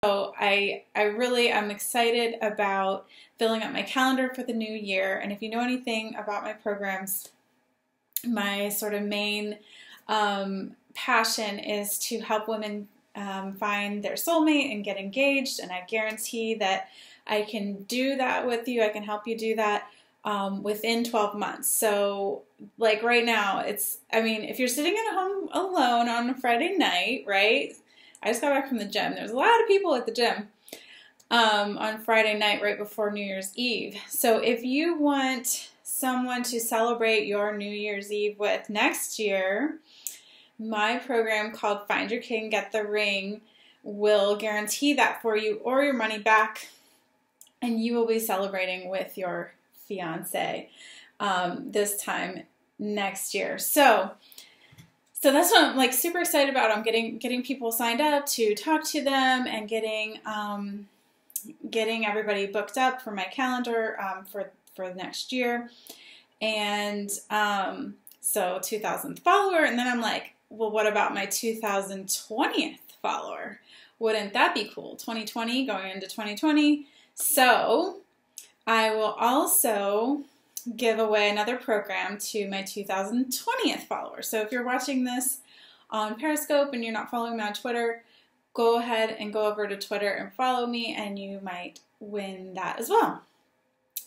So I'm excited about filling up my calendar for the new year. And if you know anything about my programs, my sort of main passion is to help women find their soulmate and get engaged. And I guarantee that I can do that with you. I can help you do that within 12 months. So like right now, if you're sitting at home alone on a Friday night, right? I just got back from the gym. There's a lot of people at the gym on Friday night right before New Year's Eve. So if you want someone to celebrate your New Year's Eve with next year, my program called Find Your King, Get the Ring will guarantee that for you or your money back, and you will be celebrating with your fiance this time next year. So that's what I'm like super excited about. I'm getting people signed up to talk to them and getting everybody booked up for my calendar for next year. And so 2,000th follower, and then I'm like, well, what about my 2020th follower? Wouldn't that be cool? 2020 going into 2020. So I will also give away another program to my 2020th follower. So if you're watching this on Periscope and you're not following me on Twitter, go ahead and go over to Twitter and follow me, and you might win that as well.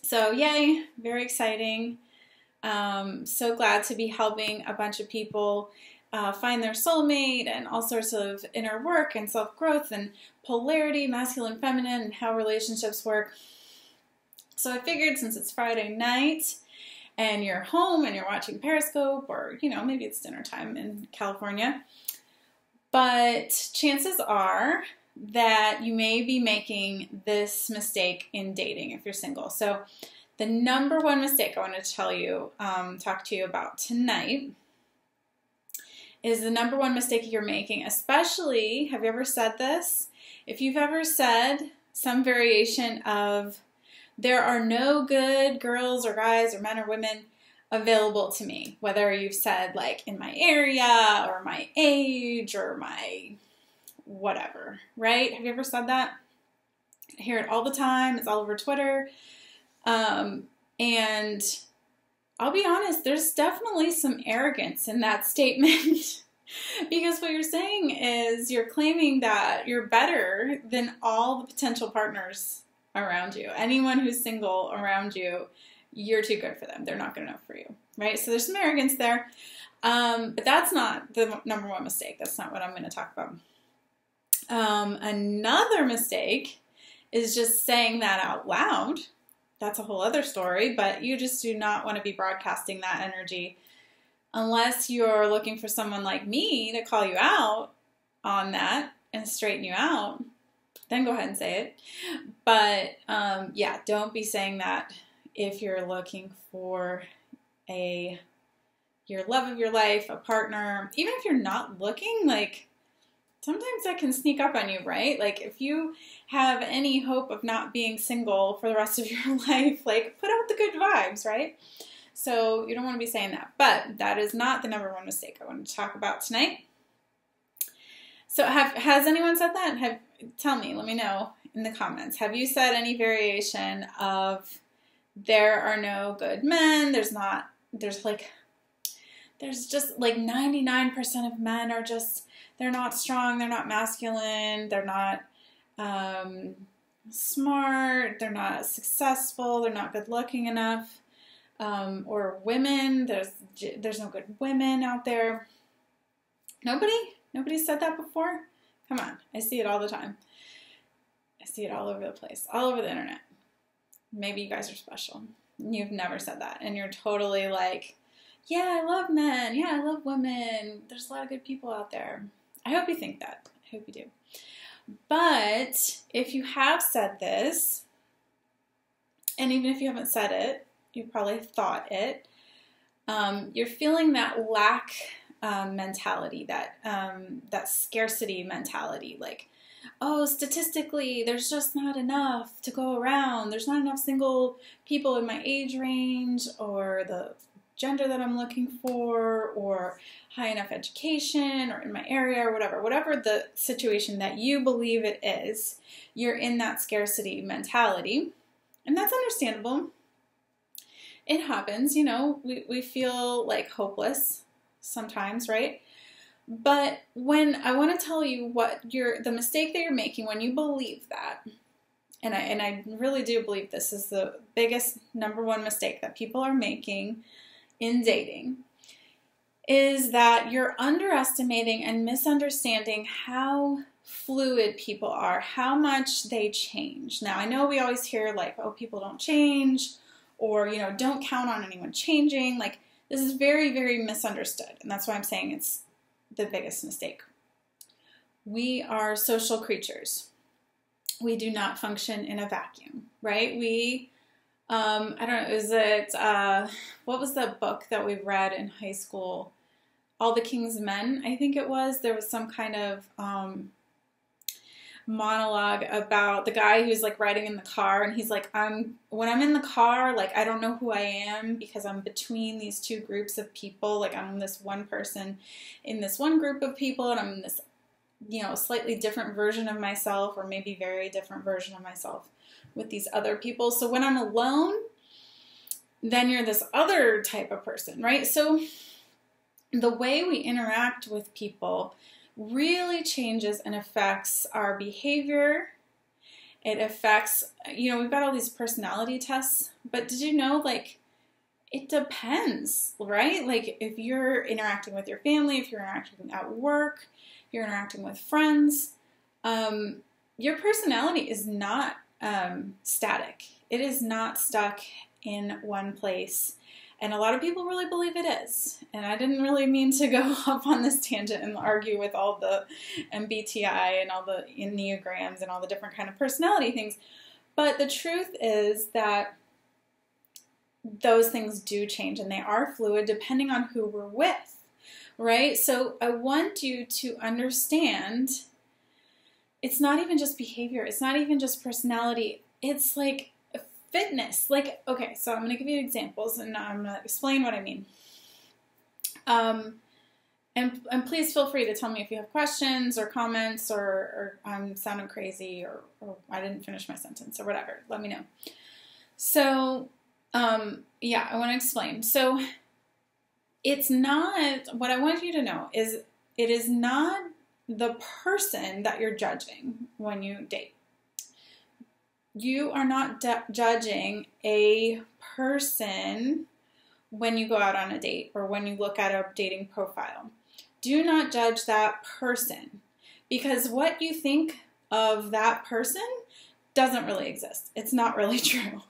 So yay, very exciting. So glad to be helping a bunch of people find their soulmate and all sorts of inner work and self-growth and polarity, masculine, feminine, and how relationships work. So I figured since it's Friday night and you're home and you're watching Periscope, or, maybe it's dinner time in California, but chances are that you may be making this mistake in dating if you're single. So the number one mistake I want to talk to you about tonight is the number one mistake you're making, especially, have you ever said this? If you've ever said some variation of, there are no good girls or guys or men or women available to me, whether you've said like in my area or my age or my whatever, right? Have you ever said that? I hear it all the time. It's all over Twitter. And I'll be honest, there's definitely some arrogance in that statement because what you're saying is you're claiming that you're better than all the potential partners around you. Anyone who's single around you, you're too good for them. They're not good enough for you, right? So there's some arrogance there. But that's not the number one mistake. That's not what I'm going to talk about. Another mistake is just saying that out loud. That's a whole other story, but you just do not want to be broadcasting that energy unless you're looking for someone like me to call you out on that and straighten you out. Then go ahead and say it. But yeah, don't be saying that if you're looking for your love of your life, a partner. Even if you're not looking, like sometimes that can sneak up on you, right? Like if you have any hope of not being single for the rest of your life, like put out the good vibes, right? So you don't want to be saying that. But that is not the number one mistake I want to talk about tonight. So has anyone said that? Tell me, let me know in the comments. Have you said any variation of there are no good men? There's just like 99% of men are just, they're not strong, they're not masculine, they're not smart, they're not successful, they're not good looking enough. Or women, there's no good women out there. Nobody said that before? Come on, I see it all the time. I see it all over the place, all over the internet. Maybe you guys are special. You've never said that, and you're totally like, yeah, I love men. Yeah, I love women. There's a lot of good people out there. I hope you think that. I hope you do. But if you have said this, and even if you haven't said it, you probably thought it, you're feeling that lack mentality, that scarcity mentality, like, oh, statistically, there's just not enough to go around. There's not enough single people in my age range or the gender that I'm looking for, or high enough education, or in my area, or whatever the situation that you believe it is, you're in that scarcity mentality. And that's understandable. It happens, you know, we feel like hopeless sometimes, right? But when I want to tell you what the mistake that you're making when you believe that, and I really do believe this is the biggest number one mistake that people are making in dating, is that you're underestimating and misunderstanding how fluid people are, how much they change. Now, I know we always hear like, oh, people don't change, or, you know, don't count on anyone changing. Like, this is very, very misunderstood. And that's why I'm saying it's the biggest mistake. We are social creatures. We do not function in a vacuum, right? I don't know, what was the book that we read in high school? All the King's Men, I think it was. There was some kind of monologue about the guy who's like riding in the car, and he's like, when I'm in the car, like, I don't know who I am because I'm between these two groups of people. Like, I'm this one person in this one group of people, and I'm this, you know, slightly different version of myself, or maybe very different version of myself with these other people. So when I'm alone, then you're this other type of person, right? So the way we interact with people really changes and affects our behavior. It affects, you know, we've got all these personality tests, but did you know, like, it depends, right? Like, if you're interacting with your family, if you're interacting at work, you're interacting with friends, your personality is not static. It is not stuck in one place. And a lot of people really believe it is. And I didn't really mean to go up on this tangent and argue with all the MBTI and all the Enneagrams and all the different kind of personality things. But the truth is that those things do change, and they are fluid depending on who we're with. Right? So I want you to understand it's not even just behavior. It's not even just personality. It's like fitness. Like, okay, so I'm going to give you examples, and I'm going to explain what I mean. And please feel free to tell me if you have questions or comments, or I'm sounding crazy, or I didn't finish my sentence, or whatever. Let me know. So, yeah, I want to explain. So, it's not, what I want you to know is it is not the person that you're judging when you date. You are not judging a person when you go out on a date or when you look at a dating profile. Do not judge that person, because what you think of that person doesn't really exist. It's not really true.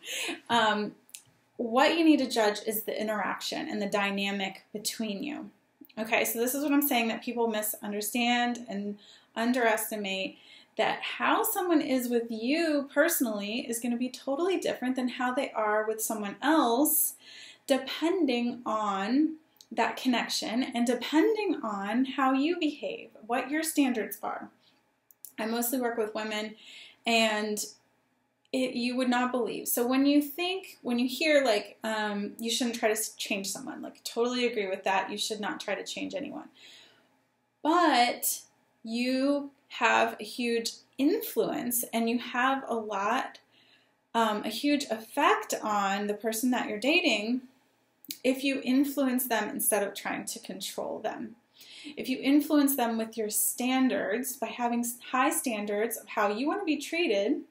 What you need to judge is the interaction and the dynamic between you. Okay, so this is what I'm saying that people misunderstand and underestimate, that how someone is with you personally is going to be totally different than how they are with someone else, depending on that connection and depending on how you behave, what your standards are. I mostly work with women, and you would not believe. So when you hear like, you shouldn't try to change someone, like, totally agree with that. You should not try to change anyone. But you have a huge influence, and you have a huge effect on the person that you're dating if you influence them instead of trying to control them. If you influence them with your standards, by having high standards of how you want to be treated,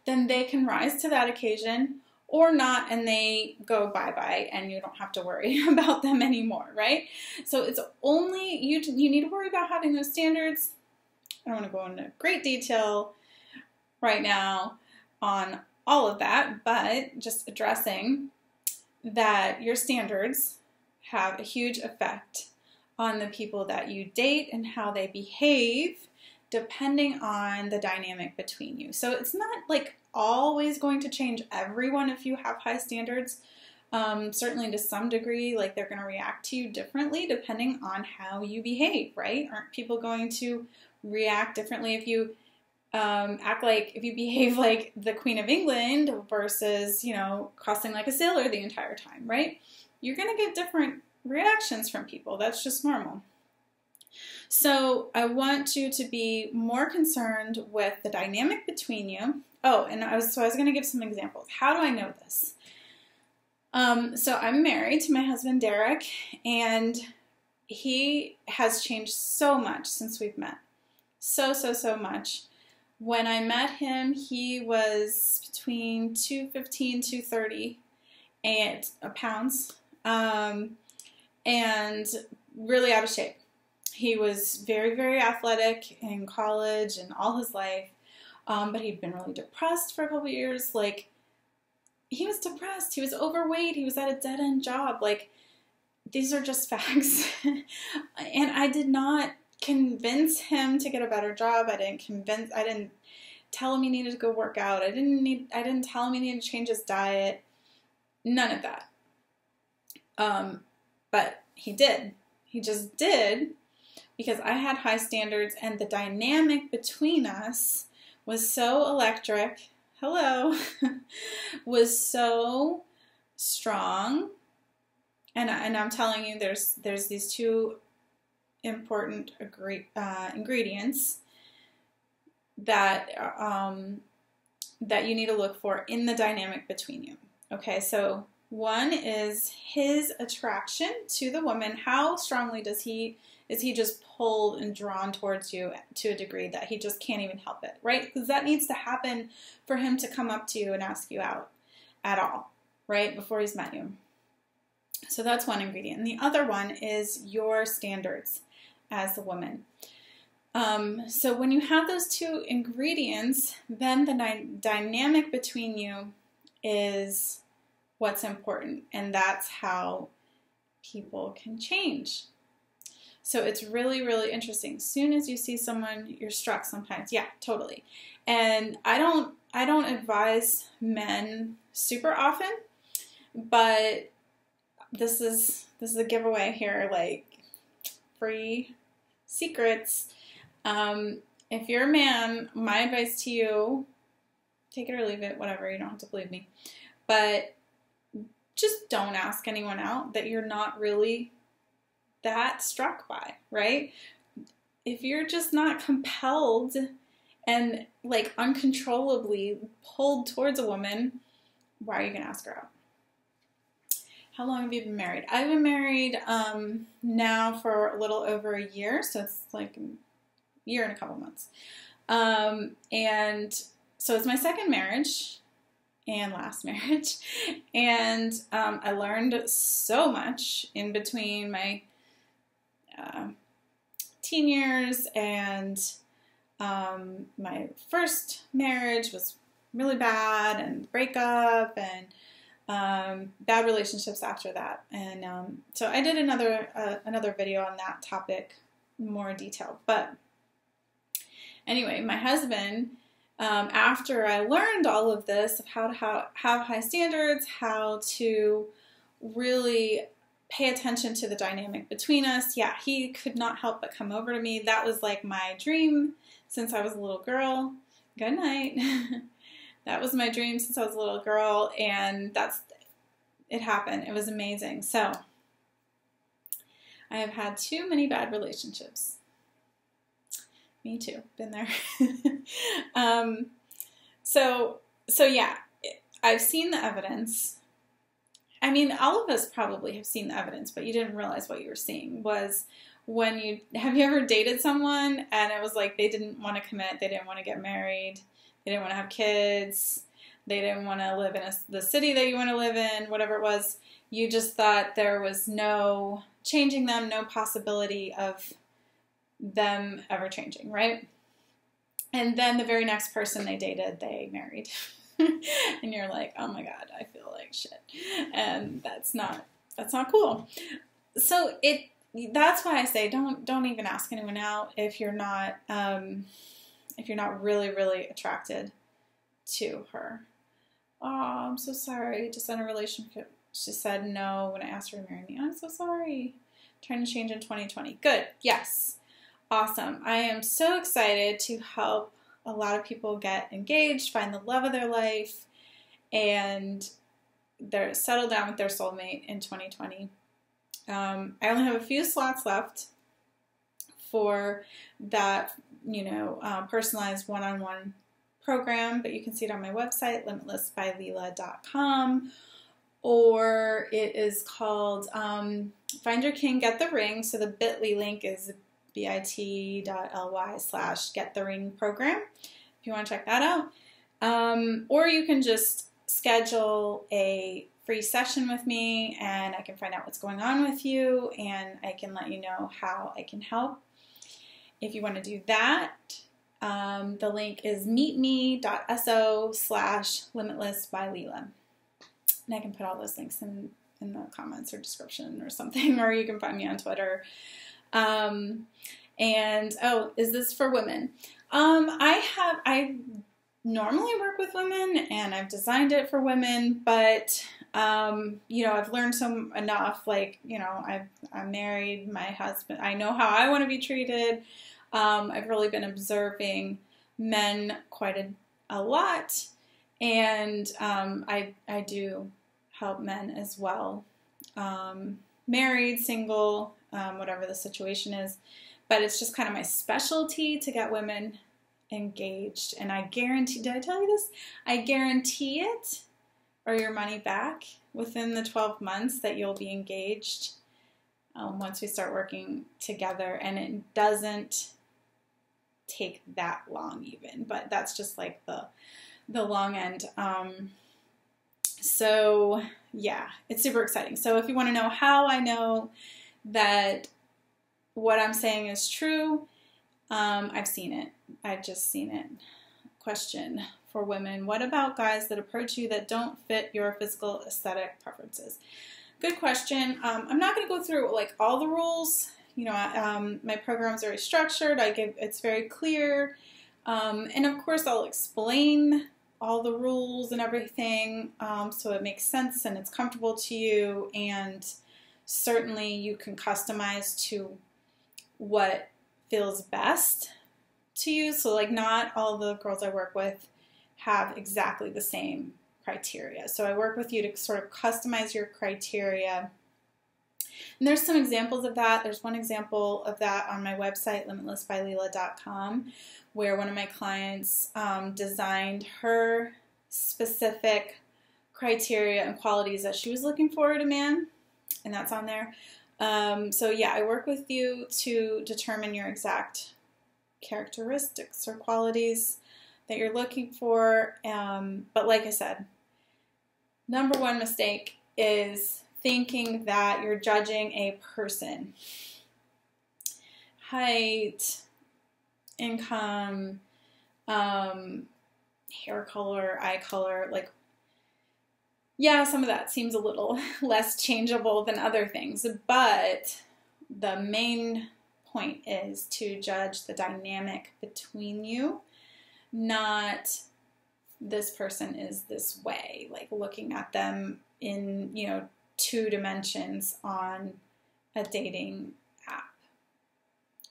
then they can rise to that occasion or not, and they go bye-bye, and you don't have to worry about them anymore, right? So it's only, you need to worry about having those standards. I don't want to go into great detail right now on all of that, but just addressing that your standards have a huge effect on the people that you date and how they behave, depending on the dynamic between you. So it's not like always going to change everyone if you have high standards. Certainly to some degree, like, they're going to react to you differently depending on how you behave, right? Aren't people going to react differently if you if you behave like the Queen of England versus, you know, crossing like a sailor the entire time, right? you're going to get different reactions from people. That's just normal. So I want you to be more concerned with the dynamic between you. Oh, and I was going to give some examples. How do I know this? So I'm married to my husband, Derek, and he has changed so much since we've met. So much. When I met him, he was between 215, 230 pounds, and really out of shape. He was very athletic in college and all his life, but he'd been really depressed for a couple of years. Like, he was depressed. He was overweight. He was at a dead-end job. Like, these are just facts. And I did not convince him to get a better job. I didn't tell him he needed to go work out. I didn't tell him he needed to change his diet. None of that. But he did. He just did, because I had high standards, and the dynamic between us was so electric. Hello. Was so strong. And I'm telling you, there's these two important ingredients that that you need to look for in the dynamic between you. Okay, so one is his attraction to the woman. How strongly is he just pulled and drawn towards you to a degree that he just can't even help it, right? Because that needs to happen for him to come up to you and ask you out at all, right? Before he's met you. So that's one ingredient. And the other one is your standards as a woman. So when you have those two ingredients, then the dynamic between you is what's important. And that's how people can change. So it's really interesting. As soon as you see someone, you're struck sometimes. Yeah, totally. And I don't advise men super often, but this is a giveaway here, like free secrets. If you're a man, my advice to you, take it or leave it, whatever, you don't have to believe me, but just don't ask anyone out that you're not really that struck by, right? If you're just not compelled and like uncontrollably pulled towards a woman, why are you gonna ask her out? How long have you been married? I've been married now for a little over a year, so it's like a year and a couple months. And so it's my second marriage and last marriage, and I learned so much in between my teen years and my first marriage was really bad, and breakup, and bad relationships after that. And so I did another video on that topic, more detailed. But anyway, my husband, after I learned all of this of how to have high standards, how to really pay attention to the dynamic between us, yeah, he could not help but come over to me. That was like my dream since I was a little girl. Good night. That was my dream since I was a little girl, and it happened. It was amazing. So I have had too many bad relationships. Me too. Been there. So yeah, I've seen the evidence. I mean, all of us probably have seen the evidence, but you didn't realize what you were seeing was have you ever dated someone and it was like they didn't want to commit, they didn't want to get married, they didn't want to have kids, they didn't want to live in the city that you want to live in, whatever it was. You just thought there was no changing them, no possibility of them ever changing, right? And then the very next person they dated, they married. And you're like, oh my God, I feel like shit. And that's not cool. So that's why I say don't even ask anyone out if you're not really attracted to her. Oh, I'm so sorry. Just in a relationship, she said no when I asked her to marry me. I'm so sorry. Trying to change in 2020. Good. Yes. Awesome. I am so excited to help a lot of people get engaged, find the love of their life, and they're settled down with their soulmate in 2020. I only have a few slots left for that, personalized one-on-one program, but you can see it on my website, limitlessbyleela.com, or it is called Find Your King, Get the Ring. So the bit.ly link is bit.ly/Get the Ring program, if you want to check that out. Or you can just schedule a free session with me, and I can find out what's going on with you, and I can let you know how I can help. If you want to do that, the link is meetme.so/limitlessbyleela. And I can put all those links in the comments or description or something, or you can find me on Twitter. Is this for women? I normally work with women, and I've designed it for women, but I've learned enough. I'm married, my husband, I know how I want to be treated. I've really been observing men quite a lot, and I do help men as well, married, single, whatever the situation is. But it's just kind of my specialty to get women engaged, and I guarantee, did I tell you this? I guarantee it, or your money back, within the 12 months that you'll be engaged, once we start working together. And it doesn't take that long even, but that's just like the long end. So yeah, it's super exciting. So if you want to know how I know that what I'm saying is true, I've seen it. I've just seen it. Question for women: what about guys that approach you that don't fit your physical aesthetic preferences? Good question. I'm not going to go through like all the rules. My program's very structured. It's very clear. And of course I'll explain all the rules and everything, so it makes sense and it's comfortable to you, and certainly you can customize to what feels best to you. So like not all the girls I work with have exactly the same criteria. So I work with you to sort of customize your criteria. And there's some examples of that. There's one example of that on my website, limitlessbyleela.com, where one of my clients designed her specific criteria and qualities that she was looking for in a man, and that's on there. So yeah, I work with you to determine your exact characteristics or qualities that you're looking for. But like I said, number one mistake is thinking that you're judging a person. Height, income, hair color, eye color, yeah, some of that seems a little less changeable than other things, but the main point is to judge the dynamic between you, not this person is this way, like looking at them in, 2 dimensions on a dating app.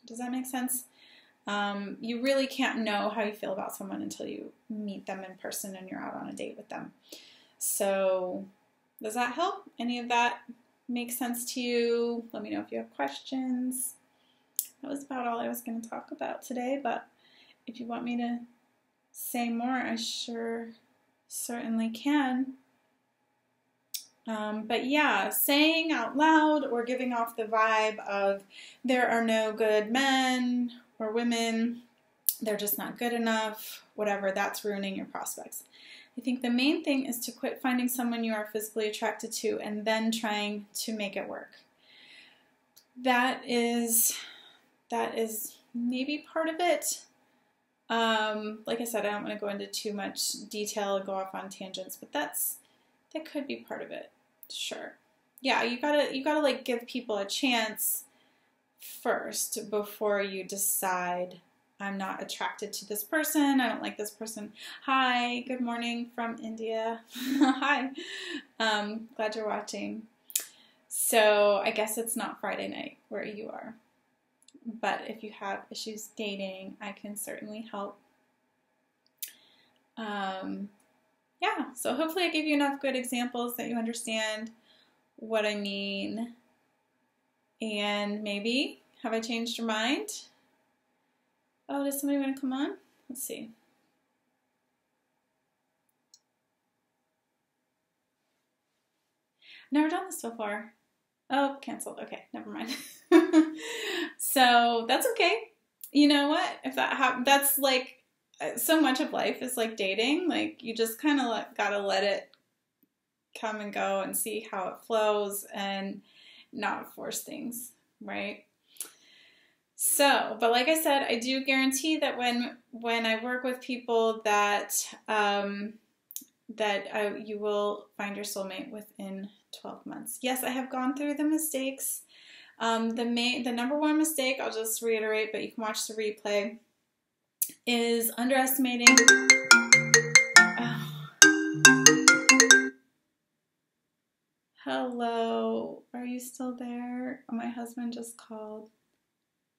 Does that make sense? You really can't know how you feel about someone until you meet them in person and you're out on a date with them. So does that help? Any of that make sense to you? Let me know if you have questions. That was about all I was going to talk about today, but if you want me to say more, I certainly can. But yeah, saying out loud or giving off the vibe of there are no good men or women, they're just not good enough, whatever, that's ruining your prospects. I think the main thing is to quit finding someone you are physically attracted to and then trying to make it work. That is maybe part of it. Like I said, I don't want to go into too much detail and go off on tangents, but that could be part of it. Sure. Yeah, you gotta like give people a chance first before you decide, I'm not attracted to this person, I don't like this person. Hi, good morning from India. Hi. Glad you're watching. So I guess it's not Friday night where you are. But if you have issues dating, I can certainly help. yeah, so hopefully I gave you enough good examples that you understand what I mean. And maybe, have I changed your mind? Oh, does somebody want to come on? Let's see. Never done this before. Oh, canceled. Okay, never mind. So that's okay. You know what? If that happens, that's like so much of life is like dating. Like you just kind of gotta let it come and go and see how it flows and not force things, right? So, but like I said, I do guarantee that when I work with people that you will find your soulmate within 12 months. Yes, I have gone through the mistakes. The number one mistake, I'll just reiterate, but you can watch the replay, is underestimating. Oh. Hello, are you still there? Oh, my husband just called.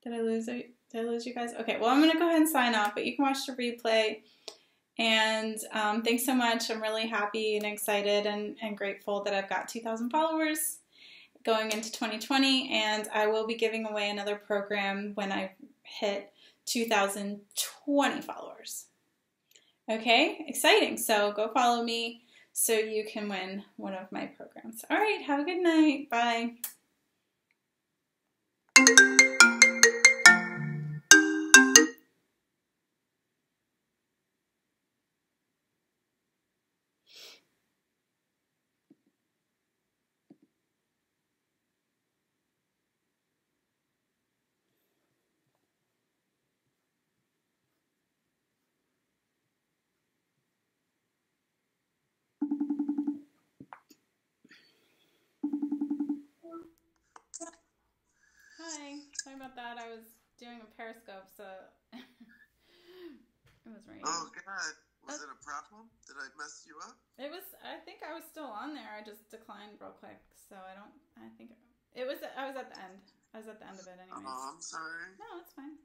Did I lose it? Did I lose you guys? Okay, well, I'm going to go ahead and sign off, but you can watch the replay. And thanks so much. I'm really happy and excited and grateful that I've got 2,000 followers going into 2020. And I will be giving away another program when I hit 2,020 followers. Okay, exciting. So go follow me so you can win one of my programs. All right, have a good night. Bye. Hi, sorry about that. I was doing a Periscope, so it was ringing. Oh God, was it a problem? Did I mess you up? It was. I think I was still on there. I just declined real quick, so I don't. I think it was. I was at the end. I was at the end of it, anyways. Oh, I'm sorry. No, it's fine.